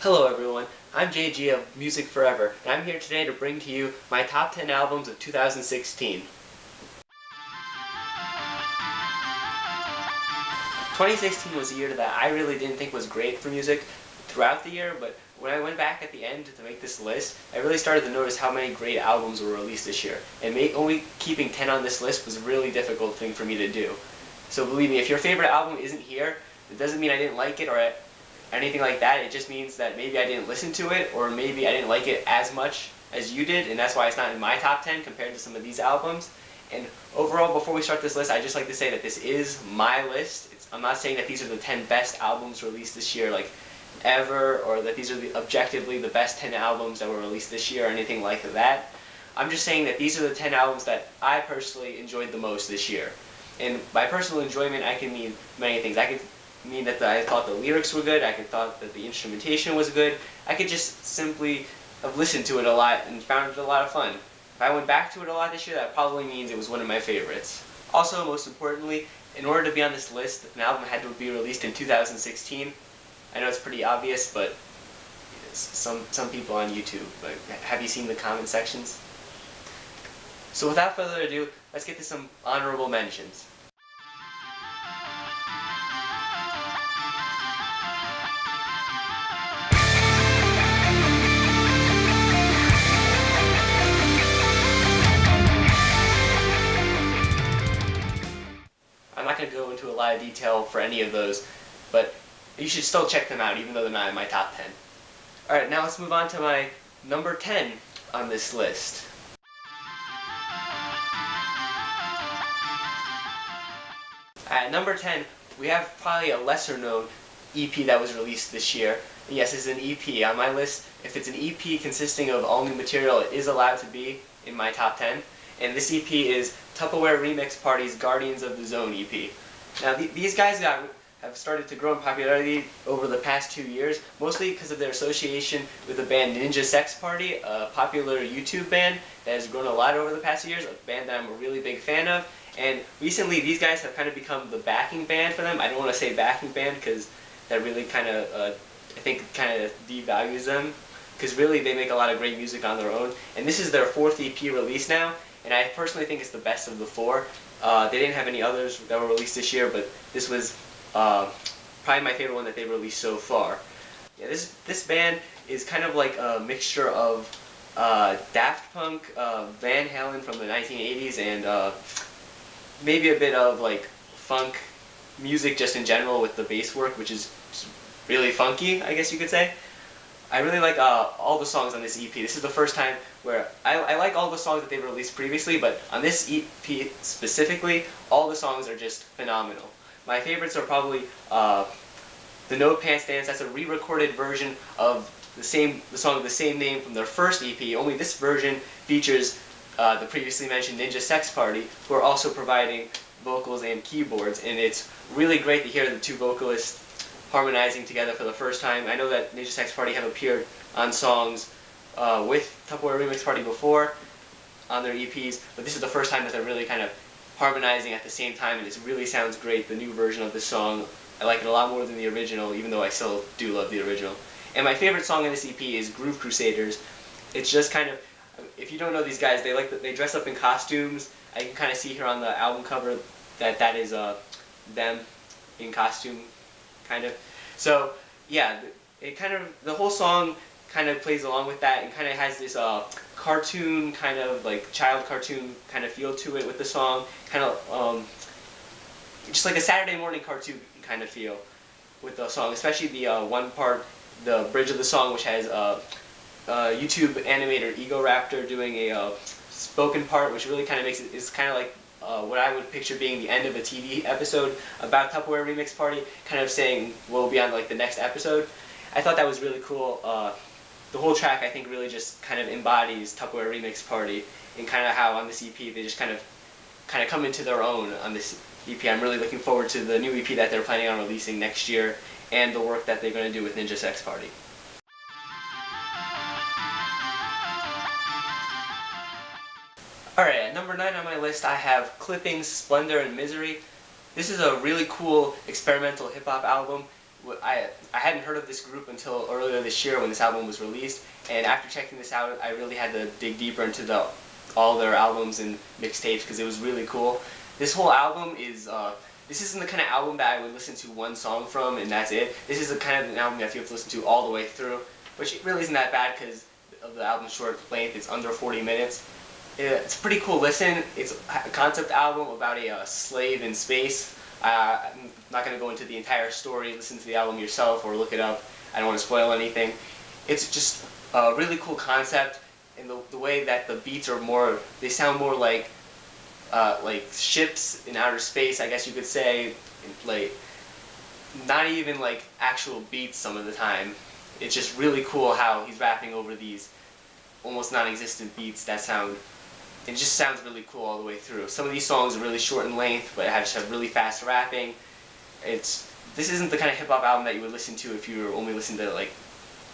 Hello everyone, I'm JG of MusicForever, and I'm here today to bring to you my top 10 albums of 2016. 2016 was a year that I really didn't think was great for music throughout the year, but when I went back at the end to make this list, I really started to notice how many great albums were released this year, and only keeping 10 on this list was a really difficult thing for me to do. So believe me, if your favorite album isn't here, it doesn't mean I didn't like it or anything like that. It just means that maybe I didn't listen to it, or maybe I didn't like it as much as you did, and that's why it's not in my top 10 compared to some of these albums. And overall, before we start this list, I'd just like to say that this is my list. I'm not saying that these are the 10 best albums released this year, like ever, or that these are objectively the best 10 albums that were released this year, or anything like that. I'm just saying that these are the 10 albums that I personally enjoyed the most this year. And by personal enjoyment, I can mean many things. I can mean that I thought the lyrics were good, I could thought that the instrumentation was good, I could just simply have listened to it a lot and found it a lot of fun. If I went back to it a lot this year, that probably means it was one of my favorites. Also, most importantly, in order to be on this list, an album had to be released in 2016. I know it's pretty obvious, but some people on YouTube, like, have you seen the comment sections? So without further ado, let's get to some honorable mentions. I'm not going to go into a lot of detail for any of those, but you should still check them out even though they're not in my top 10. Alright, now let's move on to my number 10 on this list. At number 10, we have probably a lesser known EP that was released this year. And yes, it's an EP. On my list, if it's an EP consisting of all new material, it is allowed to be in my top 10. And this EP is Tupperware Remix Party's Guardians of the Zone EP. Now these guys have started to grow in popularity over the past 2 years, mostly because of their association with the band Ninja Sex Party, a popular YouTube band that has grown a lot over the past years, a band that I'm a really big fan of. And recently these guys have kind of become the backing band for them. I don't want to say backing band because that really kind of, I think, kind of devalues them, because really they make a lot of great music on their own. And this is their 4th EP release now, and I personally think it's the best of the 4. They didn't have any others that were released this year, but this was probably my favorite one that they released so far. Yeah, this band is kind of like a mixture of Daft Punk, Van Halen from the 1980s, and maybe a bit of like funk music just in general with the bass work, which is really funky, I guess you could say. I really like all the songs on this EP. This is the first time where I like all the songs that they've released previously, but on this EP specifically, all the songs are just phenomenal. My favorites are probably the No Pants Dance. That's a re-recorded version of the song of the same name from their first EP, only this version features the previously mentioned Ninja Sex Party, who are also providing vocals and keyboards, and it's really great to hear the two vocalists harmonizing together for the first time. I know that Ninja Sex Party have appeared on songs with Tupperware Remix Party before on their EPs, but this is the first time that they're really kind of harmonizing at the same time, and it really sounds great, the new version of this song. I like it a lot more than the original, even though I still do love the original. And my favorite song in this EP is Groove Crusaders. It's just kind of, if you don't know these guys, they dress up in costumes. I can kind of see here on the album cover that is them in costume, kind of. So yeah, it kind of, the whole song kind of plays along with that and kind of has this cartoon, kind of like child cartoon kind of feel to it with the song, kind of just like a Saturday morning cartoon kind of feel with the song, especially the one part, the bridge of the song, which has YouTube animator Ego Raptor doing a spoken part, which really kind of makes it, it's kind of like what I would picture being the end of a TV episode about Tupperware Remix Party, kind of saying we'll be on like the next episode. I thought that was really cool. The whole track, I think, really just kind of embodies Tupperware Remix Party, and kind of how on this EP they just kind of come into their own on this EP. I'm really looking forward to the new EP that they're planning on releasing next year, and the work that they're going to do with Ninja Sex Party. Alright, at number 9 on my list I have Clipping's Splendor and Misery. This is a really cool experimental hip-hop album. I hadn't heard of this group until earlier this year when this album was released, and after checking this out, I really had to dig deeper into all their albums and mixtapes because it was really cool. This whole album is this isn't the kind of album that I would listen to one song from and that's it. This is the kind of an album that you have to listen to all the way through, which really isn't that bad because of the album's short length. It's under 40 minutes. It's a pretty cool listen. It's a concept album about a slave in space. I'm not going to go into the entire story. Listen to the album yourself or look it up. I don't want to spoil anything. It's just a really cool concept, and the way that the beats are more, they sound more like ships in outer space, I guess you could say. Like, not even like actual beats some of the time. It's just really cool how he's rapping over these almost non-existent beats that sound, it just sounds really cool all the way through. Some of these songs are really short in length, but just have really fast rapping. This isn't the kind of hip-hop album that you would listen to if you were only listening to like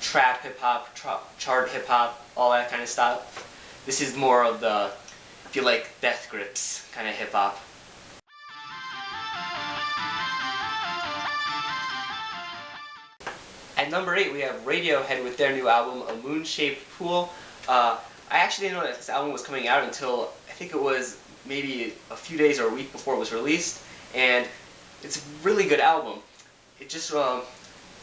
trap hip-hop, chart hip-hop, all that kind of stuff. This is more of the, if you like Death Grips kind of hip-hop. At number 8, we have Radiohead with their new album, A Moon-Shaped Pool. I actually didn't know that this album was coming out until I think it was maybe a few days or a week before it was released, and it's a really good album. It just,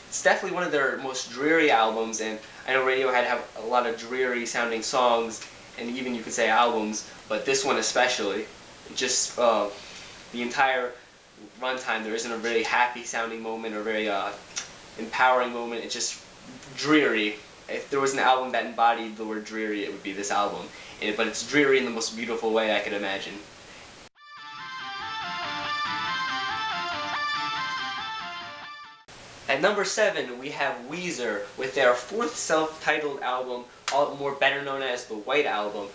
it's definitely one of their most dreary albums, and I know Radiohead have a lot of dreary sounding songs, and even you could say albums, but this one especially, just the entire runtime, there isn't a very happy sounding moment or very empowering moment. It's just dreary. If there was an album that embodied the word dreary, it would be this album. But it's dreary in the most beautiful way I could imagine. At number 7, we have Weezer with their 4th self-titled album, more better known as the White Album.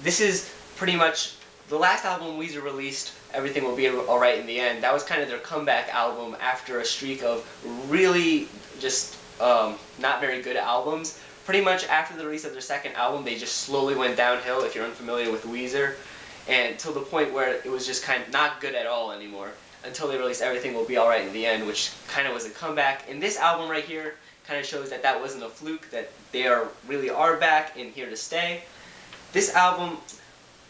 This is pretty much the last album Weezer released, Everything Will Be Alright in the End. That was kind of their comeback album after a streak of really just not very good albums. Pretty much after the release of their second album, they just slowly went downhill, if you're unfamiliar with Weezer, and till the point where it was just kind of not good at all anymore, until they released Everything Will Be Alright in the End, which kind of was a comeback. And this album right here kind of shows that that wasn't a fluke, that they really are back and here to stay. This album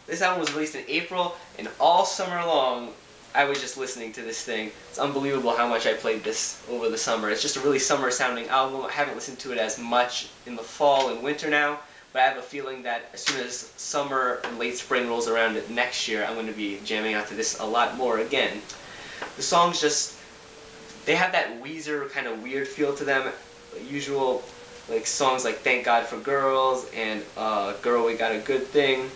was released in April, and all summer long, I was just listening to this thing. It's unbelievable how much I played this over the summer. It's just a really summer-sounding album. I haven't listened to it as much in the fall and winter now, but I have a feeling that as soon as summer and late spring rolls around next year, I'm going to be jamming out to this a lot more again. The songs just, they have that Weezer kind of weird feel to them. Usual, like songs like Thank God for Girls and Girl We Got a Good Thing.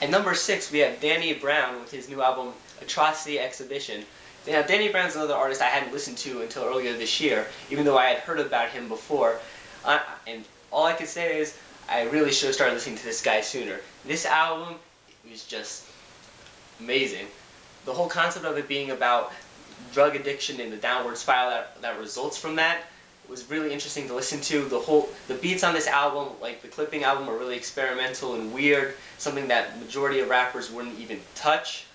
At number 6, we have Danny Brown with his new album, Atrocity Exhibition. Now, Danny Brown's another artist I hadn't listened to until earlier this year, even though I had heard about him before. And all I can say is, I really should have started listening to this guy sooner. This album was just amazing. The whole concept of it being about drug addiction and the downward spiral that results from that was really interesting to listen to. The beats on this album, like the Clipping album, are really experimental and weird, something that majority of rappers wouldn't even touch.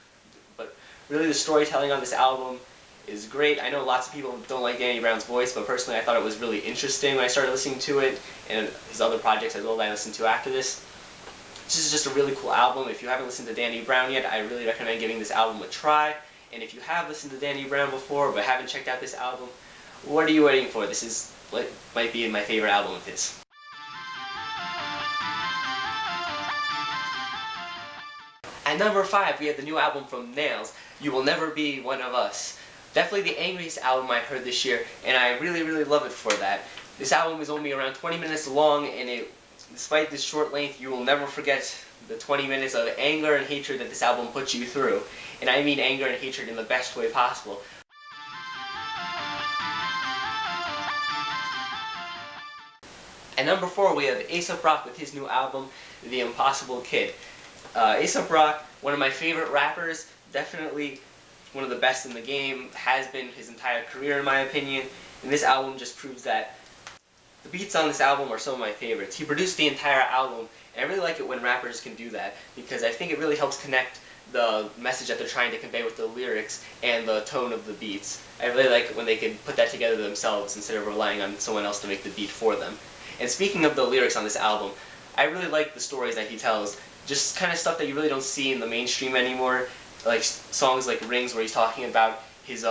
But really the storytelling on this album is great. I know lots of people don't like Danny Brown's voice, but personally I thought it was really interesting when I started listening to it, and his other projects as well that I listened to after this. This is just a really cool album. If you haven't listened to Danny Brown yet, I really recommend giving this album a try. And if you have listened to Danny Brown before but haven't checked out this album, what are you waiting for? This is what might be my favorite album of his. At number 5, we have the new album from Nails, You Will Never Be One of Us. Definitely the angriest album I heard this year, and I really, really love it for that. This album is only around 20 minutes long, and despite this short length, you will never forget the 20 minutes of anger and hatred that this album puts you through. And I mean anger and hatred in the best way possible. At number 4, we have Aesop Rock with his new album, The Impossible Kid. Aesop Rock, one of my favorite rappers, definitely one of the best in the game, has been his entire career in my opinion, and this album just proves that. The beats on this album are some of my favorites. He produced the entire album, and I really like it when rappers can do that, because I think it really helps connect the message that they're trying to convey with the lyrics and the tone of the beats. I really like when they can put that together themselves instead of relying on someone else to make the beat for them. And speaking of the lyrics on this album, I really like the stories that he tells. Just kind of stuff that you really don't see in the mainstream anymore, like songs like Rings, where he's talking about his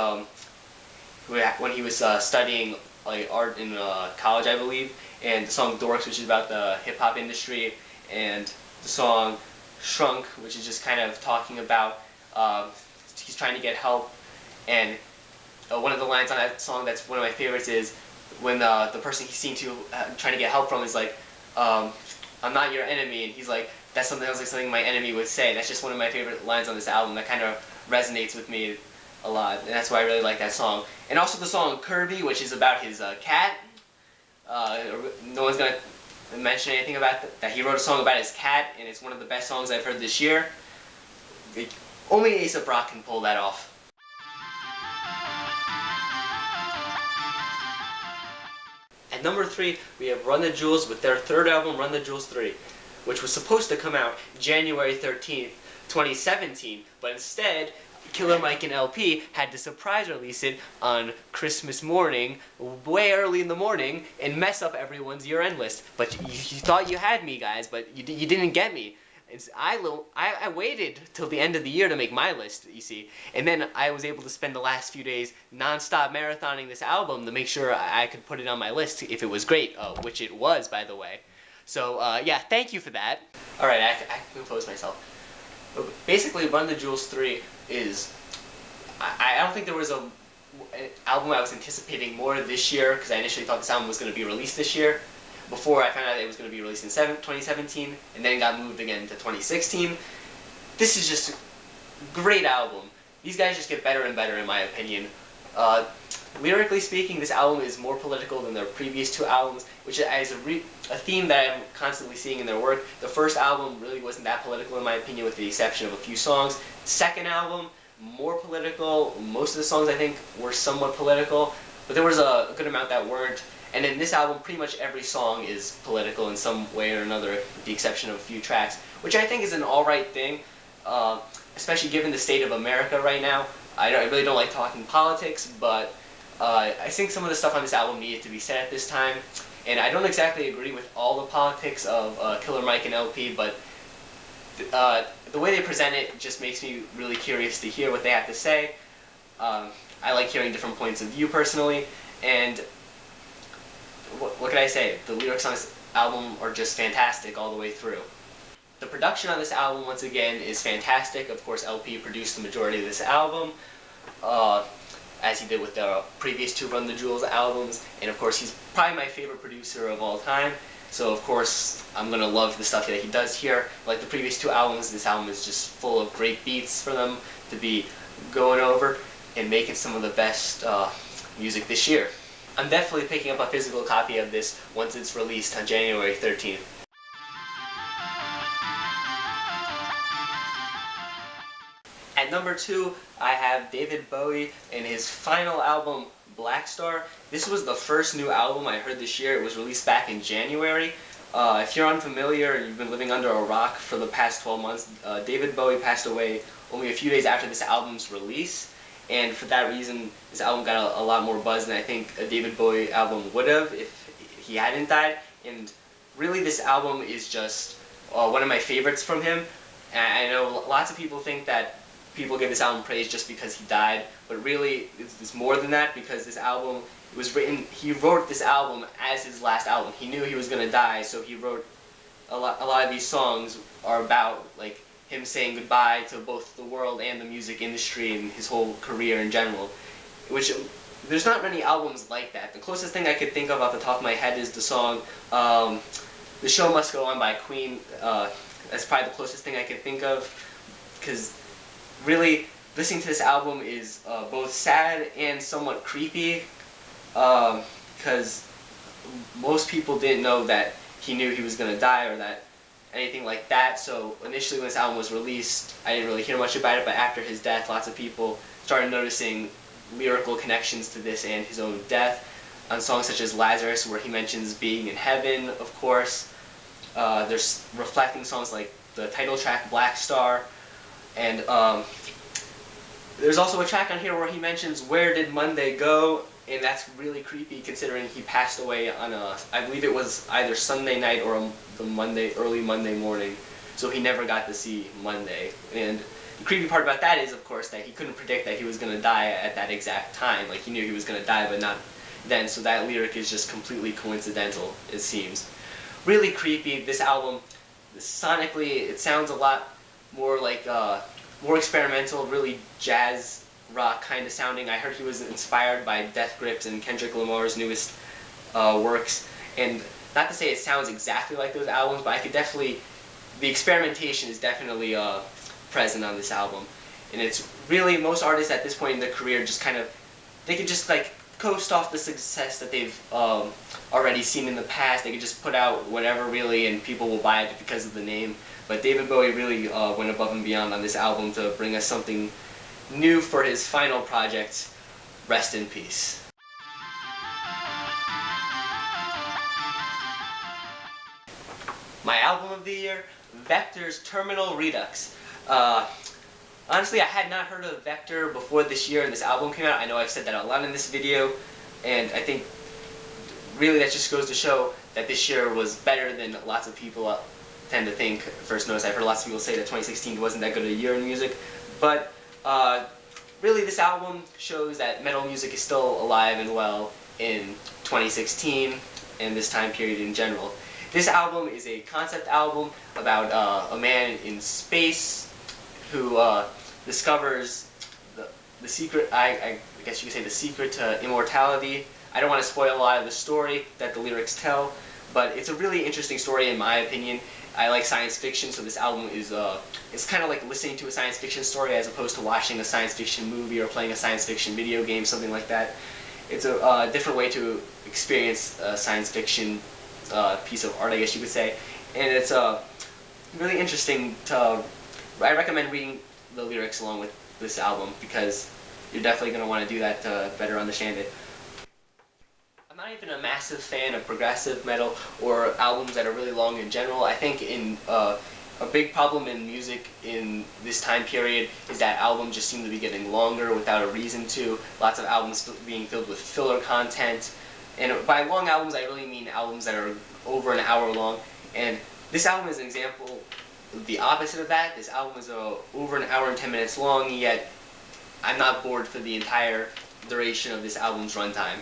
when he was studying like art in college, I believe, and the song Dorks, which is about the hip hop industry, and the song Shrunk, which is just kind of talking about he's trying to get help. And one of the lines on that song that's one of my favorites is when the person he's seen to trying to get help from is like, I'm not your enemy, and he's like, that sounds like something my enemy would say. That's just one of my favorite lines on this album that kind of resonates with me a lot, and that's why I really like that song. And also the song Kirby, which is about his cat. No one's gonna mention anything about that. He wrote a song about his cat, and it's one of the best songs I've heard this year. Only Aesop Rock can pull that off. At number 3, we have Run the Jewels with their third album, Run the Jewels 3, which was supposed to come out January 13th, 2017, but instead, Killer Mike and LP had to surprise release it on Christmas morning, way early in the morning, and mess up everyone's year-end list. But you thought you had me, guys, but you didn't get me. I waited till the end of the year to make my list, you see, and then I was able to spend the last few days non-stop marathoning this album to make sure I could put it on my list if it was great, which it was, by the way. So, yeah, thank you for that. Alright, I can compose myself. Basically, Run the Jewels 3 is... I don't think there was an album I was anticipating more this year, because I initially thought this album was going to be released this year, before I found out it was going to be released in 2017, and then it got moved again to 2016. This is just a great album. These guys just get better and better, in my opinion. Lyrically speaking, this album is more political than their previous two albums, which is a theme that I'm constantly seeing in their work. The first album really wasn't that political, in my opinion, with the exception of a few songs. Second album, more political. Most of the songs, I think, were somewhat political, but there was a good amount that weren't. And in this album, pretty much every song is political in some way or another, with the exception of a few tracks, which I think is an alright thing, especially given the state of America right now. I really don't like talking politics, but I think some of the stuff on this album needed to be said at this time. And I don't exactly agree with all the politics of Killer Mike and LP, but the way they present it just makes me really curious to hear what they have to say. I like hearing different points of view personally, and what can I say? The lyrics on this album are just fantastic all the way through. The production on this album, once again, is fantastic. Of course, LP produced the majority of this album, as he did with the previous two Run the Jewels albums, and of course, he's probably my favorite producer of all time. So of course, I'm gonna love the stuff that he does here. Like the previous two albums, this album is just full of great beats for them to be going over and making some of the best music this year. I'm definitely picking up a physical copy of this once it's released on January 13th. At number 2, I have David Bowie and his final album, Black Star. This was the first new album I heard this year. It was released back in January. If you're unfamiliar and you've been living under a rock for the past 12 months, David Bowie passed away only a few days after this album's release. And for that reason, this album got a lot more buzz than I think a David Bowie album would have if he hadn't died. And really, this album is just one of my favorites from him. And I know lots of people think that people give this album praise just because he died, but really, it's more than that, because this album was written. He wrote this album as his last album. He knew he was gonna die, so he wrote a lot of these songs are about like him saying goodbye to both the world and the music industry and his whole career in general, which there's not many albums like that. The closest thing I could think of off the top of my head is the song The Show Must Go On by Queen. That's probably the closest thing I could think of, because really listening to this album is both sad and somewhat creepy, because most people didn't know that he knew he was going to die or that anything like that. So initially when this album was released, I didn't really hear much about it, but after his death, lots of people started noticing lyrical connections to this and his own death on songs such as Lazarus, where he mentions being in heaven, of course. There's reflecting songs like the title track Black Star, And there's also a track on here where he mentions "Where Did Monday Go?" and that's really creepy considering he passed away on I believe it was either Sunday night or the early Monday morning, so he never got to see Monday. And the creepy part about that is, of course, that he couldn't predict that he was going to die at that exact time. Like, he knew he was going to die, but not then, so that lyric is just completely coincidental, it seems. Really creepy. This album, sonically, it sounds a lot more like, more experimental, really jazz rock kind of sounding. I heard he was inspired by Death Grips and Kendrick Lamar's newest works, and not to say it sounds exactly like those albums, but I could definitely, the experimentation is definitely present on this album. And it's really, most artists at this point in their career just kind of, they could just like coast off the success that they've already seen in the past. They could just put out whatever really and people will buy it because of the name. But David Bowie really went above and beyond on this album to bring us something new for his final project. Rest in peace. My album of the year, Vector's Terminal Redux. Honestly, I had not heard of Vector before this year and this album came out. I know I've said that a lot in this video, and I think really that just goes to show that this year was better than lots of people tend to think. First notice, I've heard lots of people say that 2016 wasn't that good a year in music, but really this album shows that metal music is still alive and well in 2016 and this time period in general. This album is a concept album about a man in space who discovers the secret, I guess you could say the secret to immortality. I don't want to spoil a lot of the story that the lyrics tell, but it's a really interesting story in my opinion. I like science fiction, so this album is it's kind of like listening to a science fiction story as opposed to watching a science fiction movie or playing a science fiction video game, something like that. It's a different way to experience a science fiction piece of art, I guess you could say, and it's really interesting to. I recommend reading the lyrics along with this album because you're definitely going to want to do that to better understand it. I'm not even a massive fan of progressive metal or albums that are really long in general. I think a big problem in music in this time period is that albums just seem to be getting longer without a reason to. Lots of albums being filled with filler content. And by long albums, I really mean albums that are over an hour long. And this album is an example of the opposite of that. This album is over an hour and 10 minutes long, yet I'm not bored for the entire duration of this album's runtime,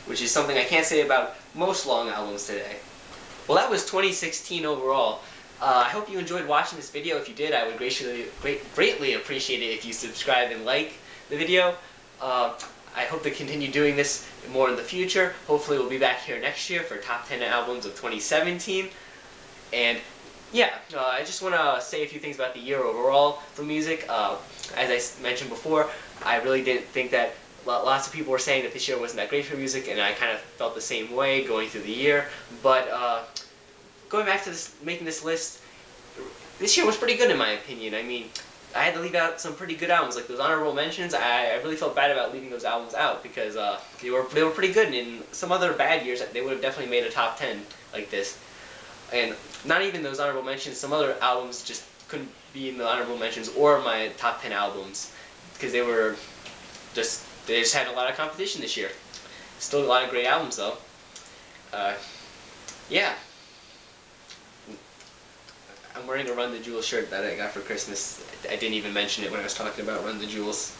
which is something I can't say about most long albums today. Well, that was 2016 overall. I hope you enjoyed watching this video. If you did, I would greatly appreciate it if you subscribe and like the video. I hope to continue doing this more in the future. Hopefully we'll be back here next year for top 10 albums of 2017. And yeah, I just want to say a few things about the year overall for music. As I mentioned before, I really didn't think that lots of people were saying that this year wasn't that great for music, and I kind of felt the same way going through the year. But going back to making this list, this year was pretty good in my opinion. I mean, I had to leave out some pretty good albums, like those honorable mentions. I really felt bad about leaving those albums out because they were pretty good, and in some other bad years they would have definitely made a top 10 like this. And not even those honorable mentions, some other albums just couldn't be in the honorable mentions or my top 10 albums because they just had a lot of competition this year. Still a lot of great albums though. Yeah. I'm wearing a Run the Jewels shirt that I got for Christmas. I didn't even mention it when I was talking about Run the Jewels.